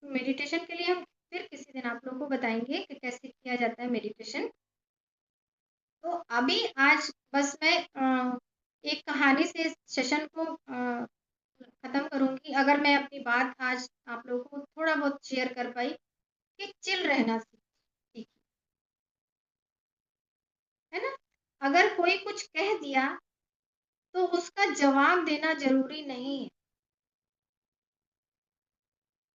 मेडिटेशन के लिए हम फिर किसी दिन आप लोगों को बताएँगे कि कैसे किया जाता है मेडिटेशन। तो अभी आज बस मैं एक कहानी से इस सेशन को खत्म करूँगी। अगर मैं अपनी बात आज आप लोगों को थोड़ा बहुत शेयर कर पाई कि चिल रहना सीखिए, है ना? अगर कोई कुछ कह दिया तो उसका जवाब देना ज़रूरी नहीं है।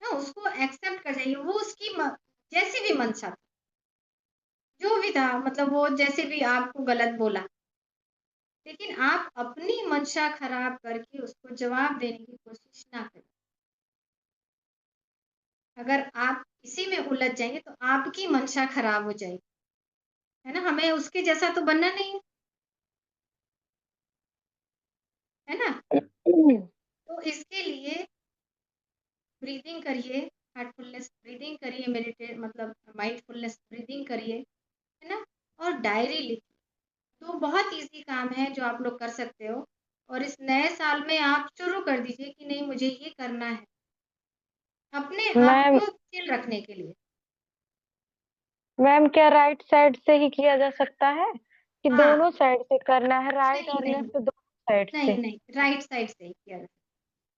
ना उसको एक्सेप्ट कर जाइए, वो उसकी जैसी भी मंशा थी, जो भी था मतलब वो जैसे भी आपको गलत बोला, लेकिन आप अपनी मंशा खराब करके उसको जवाब देने की कोशिश ना करें। अगर आप इसी में उलझ जाएँगे तो आपकी मंशा खराब हो जाएगी, है ना? हमें उसके जैसा तो बनना नहीं है ना? तो इसके लिए ब्रीथिंग करिए, हार्टफुलनेस ब्रीथिंग करिए, मेडिटेट मतलब माइंडफुलनेस ब्रीथिंग करिए, है ना? और डायरी लिखिए। तो बहुत ईज़ी काम है जो आप लोग कर सकते हो और इस नए साल में आप शुरू कर दीजिए कि नहीं मुझे ये करना है, अपने आप मैम को चिल रखने के लिए। मैम क्या राइट साइड से ही किया जा सकता है कि हाँ, दोनों साइड से करना है, राइट नहीं, और नहीं, लेफ्ट दोनों साइड से? नहीं, राइट साइड से ही किया जाता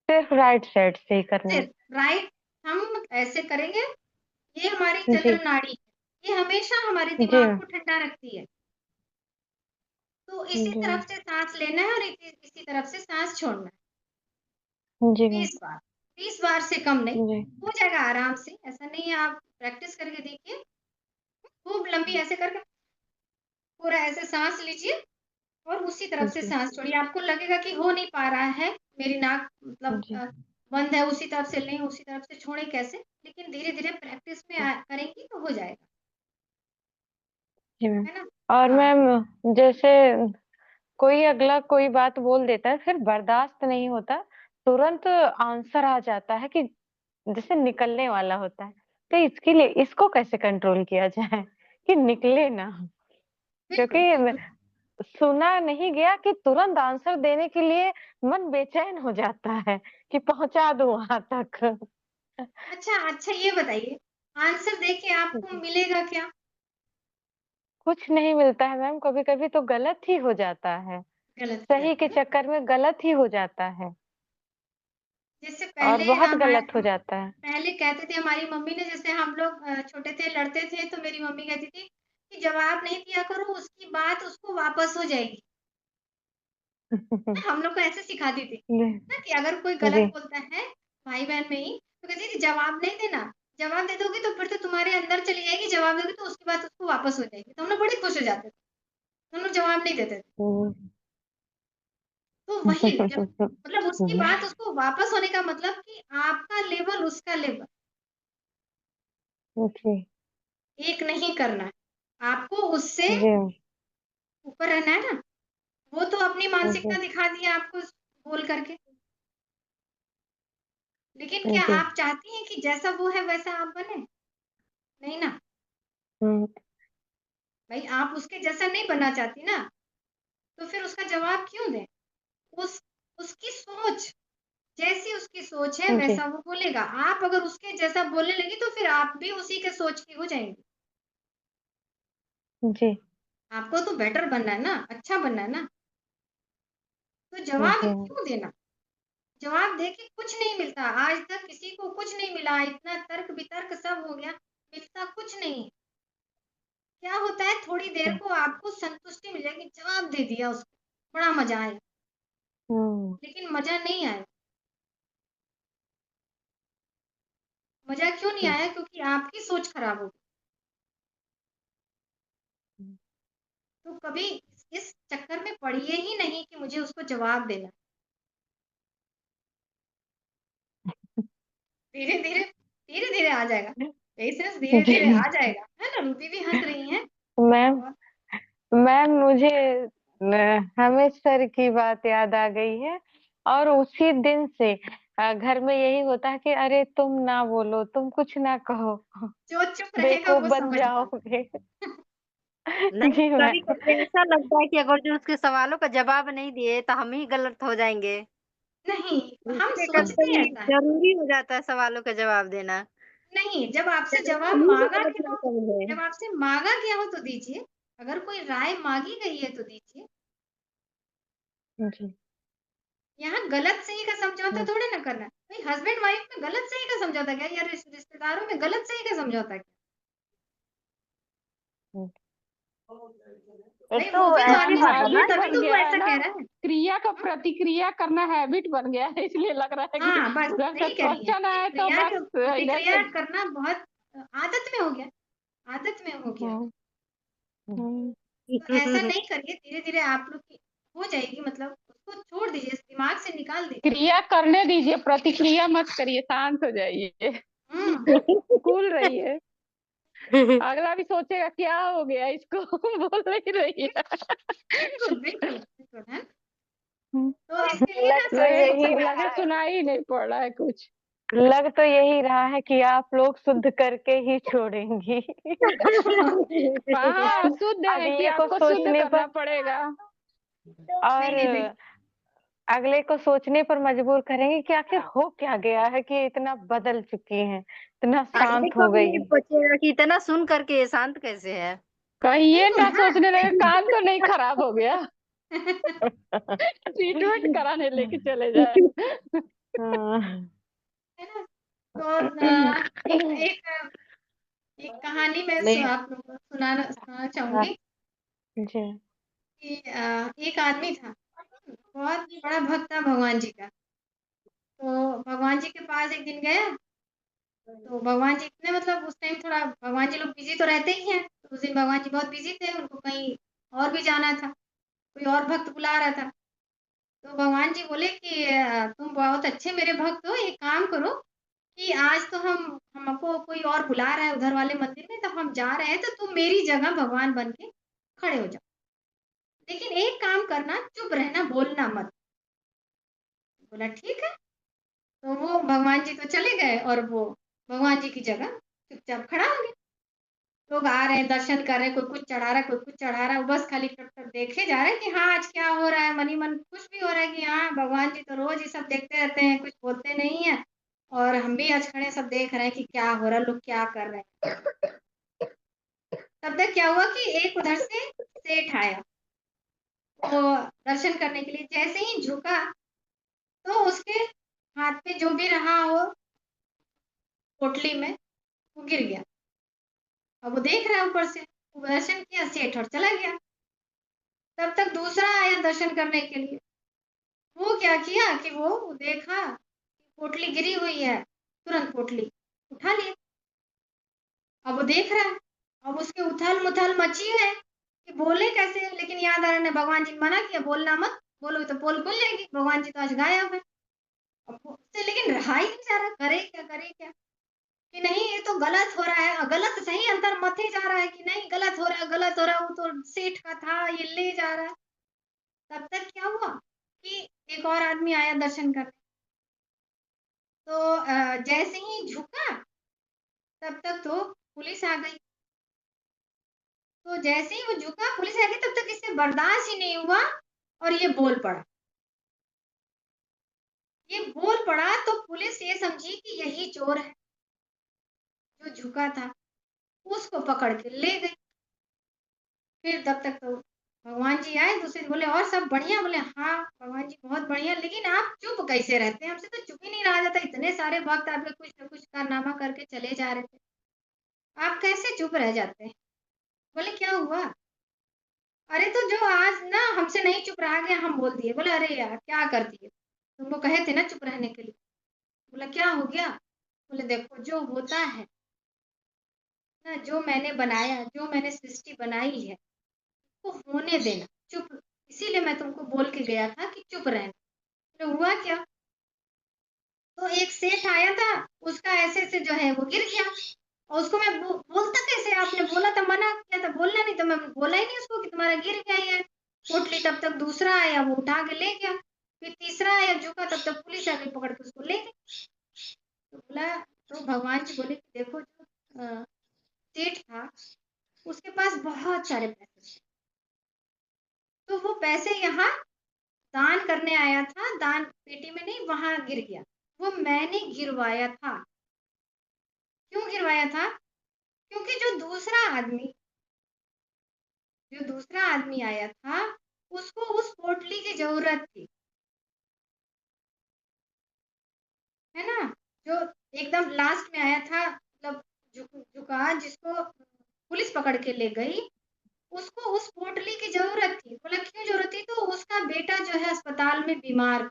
सिर्फ राइट साइड से ही करना है। है? सिर्फ राइट हम ऐसे करेंगे, ये हमारी जी चंद्र नाड़ी है, ये हमेशा हमारे जी दिमाग को ठंडा रखती है। तो इसी जी तरफ से साँस लेना है और इसी तरफ से साँस छोड़ना है। जी मैम 20 बार, 20 बार से कम नहीं, जी हो जाएगा आराम से, ऐसा नहीं है आप प्रैक्टिस करके देखिए, खूब लंबी ऐसे करके पूरा ऐसे साँस लीजिए और उसी तरफ से जी साँस छोड़िए। आपको लगेगा कि हो नहीं पा रहा है, मेरी नाक मतलब जी बंद है, उसी तरफ से लें, उसी तरफ से छोड़ें कैसे? लेकिन धीरे-धीरे प्रैक्टिस में करेंगी तो हो जाएगा, जी मैम। है ना? और हाँ, मैम जैसे कोई अगला कोई बात बोल देता है, फिर बर्दाश्त नहीं होता, तुरंत आंसर आ जाता है कि जैसे निकलने वाला होता है, तो इसके लिए इसको कैसे कंट्रोल किया जाए कि निकले ना? बिल्कुल, क्योंकि बिल्कुल। सुना नहीं गया कि तुरंत आंसर देने के लिए मन बेचैन हो जाता है कि पहुंचा दो वहां तक। अच्छा ये बताइए, आंसर देके आपको जी। मिलेगा क्या? कुछ नहीं मिलता है मैम, कभी कभी तो गलत ही हो जाता है, गलत हो सही जाता के है ना? चक्कर में गलत ही हो जाता है जैसे और पहले बहुत हमारे गलत हो जाता है। पहले कहते थे हमारी मम्मी ने जैसे हम लोग छोटे थे लड़ते थे तो मेरी मम्मी कहती थी कि जवाब नहीं दिया करो उसकी बात उसको वापस हो जाएगी। हम लोग को ऐसे सिखाती थी जी ना कि अगर कोई जी गलत बोलता है भाई-बहन में ही तो कहती थी जवाब नहीं देना, जवाब दे दोगी तो फिर तो तुम्हारे अंदर चली जाएगी, जवाब दोगी तो उसकी बात उसको वापस हो जाएगी। तो हम लोग बड़े खुश हो जाते थे, हम लोग जवाब नहीं देते थे। तो वही जब मतलब उसकी बात उसको वापस होने का मतलब कि आपका लेवल उसका लेवल जी एक नहीं करना है। आपको उससे जी ऊपर रहना है ना, वो तो अपनी जी मानसिकता दिखा दिया आपको बोल करके। लेकिन क्या जी आप चाहती हैं कि जैसा वो है वैसा आप बने? नहीं ना, हम्म, भई आप उसके जैसा नहीं बनना चाहती ना, तो फिर उसका जवाब क्यों दें? उस उसकी सोच, जैसी उसकी सोच है जी वैसा वो बोलेगा। आप अगर उसके जैसा बोलने लगी तो फिर आप भी उसी के सोच की हो जाएँगी। जी आपको तो बेटर बनना है ना, अच्छा बनना है ना, तो जवाब जी क्यों देना? जवाब दे के कुछ नहीं मिलता। आज तक किसी को कुछ नहीं मिला, इतना तर्क-वितर्क सब हो गया, मिलता कुछ नहीं। क्या होता है थोड़ी देर जी को आपको संतुष्टि मिल जाएगी, जवाब दे दिया उसको, बड़ा मज़ा आया, हम्म लेकिन मज़ा नहीं आया। मज़ा क्यों नहीं जी आया? क्योंकि आपकी सोच खराब हो गई। तो कभी इस चक्कर में पड़िए ही नहीं कि मुझे उसको जवाब देना है। धीरे धीरे आ जाएगा, पेशेंस धीरे धीरे आ जाएगा, है ना? रूबी भी हंस रही है। मैम और मैम मुझे हमें सर की बात याद आ गई है, और उसी दिन से घर में यही होता है कि अरे तुम ना बोलो, तुम कुछ ना कहो, जो चुप रहेगा देखो वो बन समझदार। जाओगे। नहीं, जी कभी मैम। कभी ऐसा लगता है कि अगर जो उसके सवालों का जवाब नहीं दिए तो हम ही गलत हो जाएंगे। नहीं, हम इसलिए सोचते कभी-कभी ऐसा है। जरूरी हो जाता है सवालों का जवाब देना। नहीं, जब आपसे चाहे जवाब हम ही माँगा गलत गया ना हो, समझे। जब आपसे माँगा गया हो तो दीजिए, अगर कोई राय माँगी गई है तो दीजिए। जी। यहाँ गलत सही का समझौता हम्म, थोड़ी ना करना है। भाई हस्बैंड वाइफ में गलत सही का समझौता क्या है? या रिश्तेदारों में गलत सही का समझौता क्या है? हम्म। एक भाई तो वो भी तो ऐसी आगे बात से है बोल रहा ना है, हैबिट तभी बन तो वो गया है ऐसा ना, कह रहा है। क्रिया का प्रतिक्रिया करना हैबिट बन गया है, इसलिए लग रहा है कि हाँ, बस उधर से सही कह रही हैं क्वेश्चन कि आए तो क्रिया के बस इधर प्रतिक्रिया से। करना बहुत आदत में हो गया, आदत में हो गया। हम्म, हम्म, तो ऐसा नहीं करिए, धीरे-धीरे आप लोग की हो जाएगी, मतलब उसको छोड़ दीजिए, दिमाग से निकाल दीजिए। क्रिया करने दीजिए, प्रतिक्रिया मत करिए, शांत हो जाइए। हुँ, कूल रहिए। अगला भी सोचेगा क्या हो गया इसको, बोल नहीं रही है। बिल्कुल, बिल्कुल, बिल्कुल, है ना? हम्म। तो इसके लिए लग ना तो सबसे यही अच्छा रहा लगे है, सुनाई नहीं पड़ रहा है कुछ। लग तो यही रहा है कि आप लोग शुद्ध करके ही छोड़ेंगी। हाँ, शुद्ध है कि अगले को आपको शुद्ध सोचने करना पर, पड़ेगा। नहीं, नहीं, नहीं, और अगले को सोचने पर मजबूर करेंगे कि आखिर हो क्या गया है कि इतना बदल चुकी हैं, इतना अगले शांत को हो भी गई ये है। सोचेगा कि इतना सुन करके ये शांत कैसे है। कहिए बिल्कुल, ना हाँ। सोचने लगे कान तो नहीं खराब हो गया, ट्रीटमेंट कराने लेके चले जाए। हाँ, है ना? तो एक एक कहानी मैं नहीं, आप लोगों को सुनाना सुनाना हाँ, चाहूँगी जी, कि एक आदमी था, बहुत बड़ा भक्त था भगवान जी का। तो भगवान जी के पास एक दिन गया, तो भगवान जी इतने मतलब उस टाइम थोड़ा भगवान जी लोग बिज़ी तो रहते ही हैं, तो उस दिन भगवान जी बहुत बिज़ी थे, उनको कहीं और भी जाना था, कोई और भक्त बुला रहा था। तो भगवान जी बोले कि तुम बहुत अच्छे मेरे भक्त हो, एक काम करो कि आज तो हम हमको कोई और बुला रहा है उधर वाले मंदिर में, तो हम जा रहे हैं, तो तुम मेरी जगह भगवान बन के खड़े हो जाओ। लेकिन एक काम करना, चुप रहना, बोलना मत। बोला ठीक है। तो वो भगवान जी तो चले गए और वो भगवान जी की जगह चुपचाप खड़ा हो गया। लोग आ रहे हैं, दर्शन कर रहे हैं, कोई कुछ चढ़ा रहा है, कोई कुछ चढ़ा रहा है, वो बस खाली टक-टक देखे जा रहे हैं कि हाँ, आज क्या हो रहा है, मन ही मन खुश भी हो रहा है कि हाँ, भगवान जी तो रोज़ ये सब देखते रहते हैं, कुछ बोलते नहीं हैं और हम भी आज खड़े सब देख रहे हैं कि क्या हो रहा है, लोग क्या कर रहे हैं। तब तक क्या हुआ कि एक उधर से सेठ आया, वो दर्शन करने के लिए जैसे ही झुका, तो उसके हाथ पे जो भी रहा हो पोटली में, वो गिर गया। अब वो देख रहा है ऊपर से, वो दर्शन किया सेठ और चला गया। तब तक दूसरा आया दर्शन करने के लिए, वो क्या किया कि वो देखा पोटली गिरी हुई है, तुरंत पोटली उठा लिया। अब वो देख रहा है, अब उसके उथल-मुथल मची है कि बोले कैसे? लेकिन याद आ रहा है भगवान जी ने मना किया बोलना मत, बोलोगे तो पोल खुल जाएगी, भगवान जी तो आज गायब है। अब वो उससे लेकिन रहा ही नहीं जा रहा, करे क्या, करे क्या? कि नहीं ये तो गलत हो रहा है, गलत सही अंतर मथे जा रहा है कि नहीं गलत हो रहा है, गलत हो रहा है, वो तो सेठ का था, ये ले जा रहा है। तब तक क्या हुआ कि एक और आदमी आया दर्शन करने, तो जैसे ही झुका, तब तक तो पुलिस आ गई। तो जैसे ही वो झुका, पुलिस आ गई, तब तक इसे बर्दाश्त ही नहीं हुआ और ये बोल पड़ा। ये बोल पड़ा तो पुलिस ये समझी कि यही चोर है, जो झुका था, उसको पकड़ के ले गई। फिर तब तक तो भगवान जी आए, दूसरे दिन बोले और सब बढ़िया? बोले हाँ, भगवान जी बहुत बढ़िया, लेकिन आप चुप कैसे रहते हैं? हमसे तो चुप ही नहीं रहा जाता, इतने सारे भक्त आपके कुछ न कुछ कारनामा करके चले जा रहे थे, आप कैसे चुप रह जाते हैं? बोले क्या हुआ? अरे तो जो आज ना हमसे नहीं चुप रहा गया, हम बोल दिए। बोले अरे यार क्या कर दिए? तुमको कहे थे ना चुप रहने के लिए। बोला क्या हो गया? बोले देखो जो होता है ना, जो मैंने बनाया, जो मैंने सृष्टि बनाई है, वो होने देना, चुप। इसीलिए मैं तुमको बोल के गया था कि चुप रहना। बोले हुआ क्या? तो एक सेठ आया था, उसका ऐसे ऐसे जो है वो गिर गया, और उसको मैं बोलता कैसे, आपने बोला था, मना किया था, बोलना नहीं, तो मैं बोला ही नहीं उसको कि तुम्हारा गिर गया ये पोटली। तब तक दूसरा आया, वो उठा के ले गया, फिर तीसरा आया झुका, तब तक पुलिस आके पकड़ के उसको ले गई। तो बोला, तो भगवान जी बोले कि देखो, जो सेठ था उसके पास बहुत सारे पैसे थे, तो वो पैसे यहाँ दान करने आया था, दान पेटी में नहीं, वहां गिर गया, वो मैंने गिरवाया था। क्यों गिरवाया था? क्योंकि जो दूसरा आदमी आया था, उसको उस पोटली की जरूरत थी, है ना। जो एकदम लास्ट में आया था, मतलब झुका, जिसको पुलिस पकड़ के ले गई, उसको उस पोटली की जरूरत थी। बोला क्यों जरूरत थी? तो उसका बेटा जो है अस्पताल में बीमार था।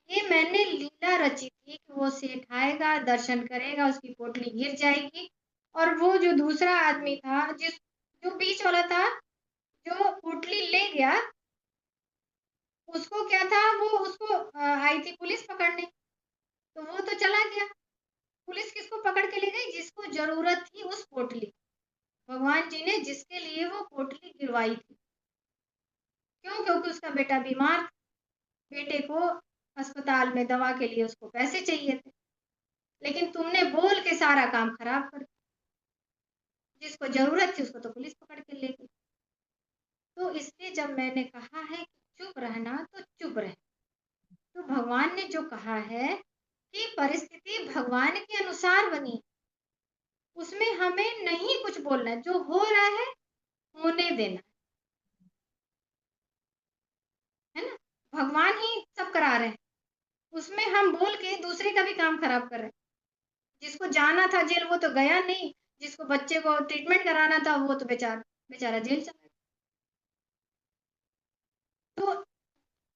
ये मैंने लीला रची थी कि वो सेठ आएगा, दर्शन करेगा, उसकी पोटली गिर जाएगी, और वो जो दूसरा आदमी था, जो बीच वाला था, जो पोटली ले गया, उसको क्या था, वो उसको आई थी पुलिस पकड़ने, तो वो तो चला गया। पुलिस किसको पकड़ के ले गई? जिसको जरूरत थी उस पोटली की। भगवान जी ने जिसके लिए वो पोटली गिरवाई थी। क्यों? क्योंकि उसका बेटा बीमार था, बेटे को अस्पताल में दवा के लिए उसको पैसे चाहिए थे, लेकिन तुमने बोल के सारा काम खराब कर दिया। जिसको जरूरत थी उसको तो पुलिस पकड़ के ले गई। तो इसलिए जब मैंने कहा है कि चुप रहना, तो चुप रहे। तो भगवान ने जो कहा है कि परिस्थिति भगवान के अनुसार बनी, उसमें हमें नहीं कुछ बोलना है, जो हो रहा है होने देना है ना। भगवान ही सब करा रहे हैं, उसमें हम बोल के दूसरे का भी काम खराब कर रहे हैं। जिसको जाना था जेल वो तो गया नहीं, जिसको बच्चे को ट्रीटमेंट कराना था वो तो बेचारा जेल चला गया। तो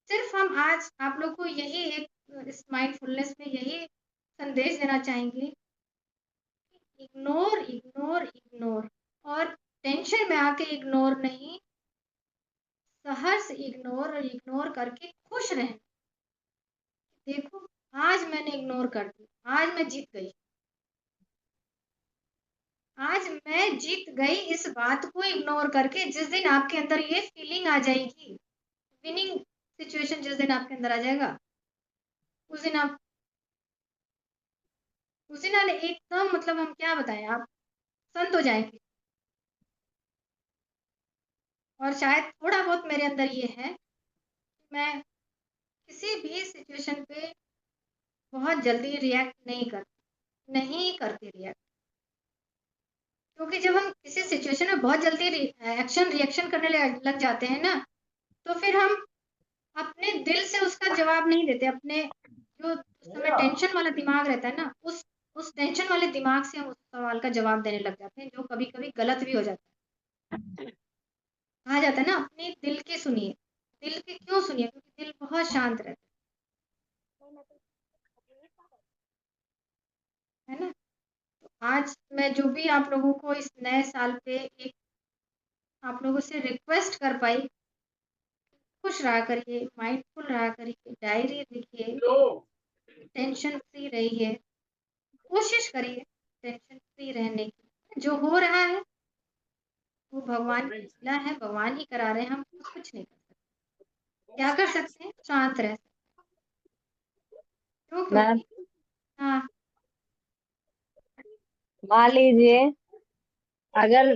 सिर्फ हम आज आप लोग को यही एक इस माइंडफुलनेस में यही संदेश देना चाहेंगे, इग्नोर इग्नोर इग्नोर, और टेंशन में आके इग्नोर नहीं, सहर्ष इग्नोर, और इग्नोर करके खुश रहें। देखो, आज मैंने इग्नोर कर दिया, आज मैं जीत गई, आज मैं जीत गई इस बात को इग्नोर करके। जिस दिन आपके अंदर ये फीलिंग आ जाएगी, विनिंग सिचुएशन जिस दिन आपके अंदर आ जाएगा, उस दिन आप एकदम, मतलब हम क्या बताएं, आप संत हो जाएंगे। और शायद थोड़ा बहुत मेरे अंदर ये है, मैं किसी भी सिचुएशन पे बहुत जल्दी रिएक्ट नहीं करती रिएक्ट। क्योंकि जब हम किसी सिचुएशन में बहुत जल्दी रिएक्शन करने लग जाते हैं ना, तो फिर हम अपने दिल से उसका जवाब नहीं देते। अपने जो उस समय टेंशन वाला दिमाग रहता है ना, उस टेंशन वाले दिमाग से हम उस सवाल का जवाब देने लग जाते हैं, जो कभी कभी गलत भी हो जाता है। कहा जाता है ना, अपने दिल की सुनिए। दिल की क्यों सुनिए? क्योंकि दिल बहुत शांत रहता है ना। तो आज मैं जो भी आप लोगों को इस नए साल पे एक आप लोगों से रिक्वेस्ट कर पाई, खुश रहा करिए, माइंडफुल रहा करिए, डायरी लिखिए, टेंशन फ्री रहिए, कोशिश करिए टेंशन फ्री रहने की। जो हो रहा है वो भगवान की लीला है, भगवान ही करा रहे हैं, हम कुछ नहीं कर सकते। क्या कर सकते हैं? शांत रह सकते हैं। क्यों? मैम, क्योंकि हाँ, मान लीजिए अगर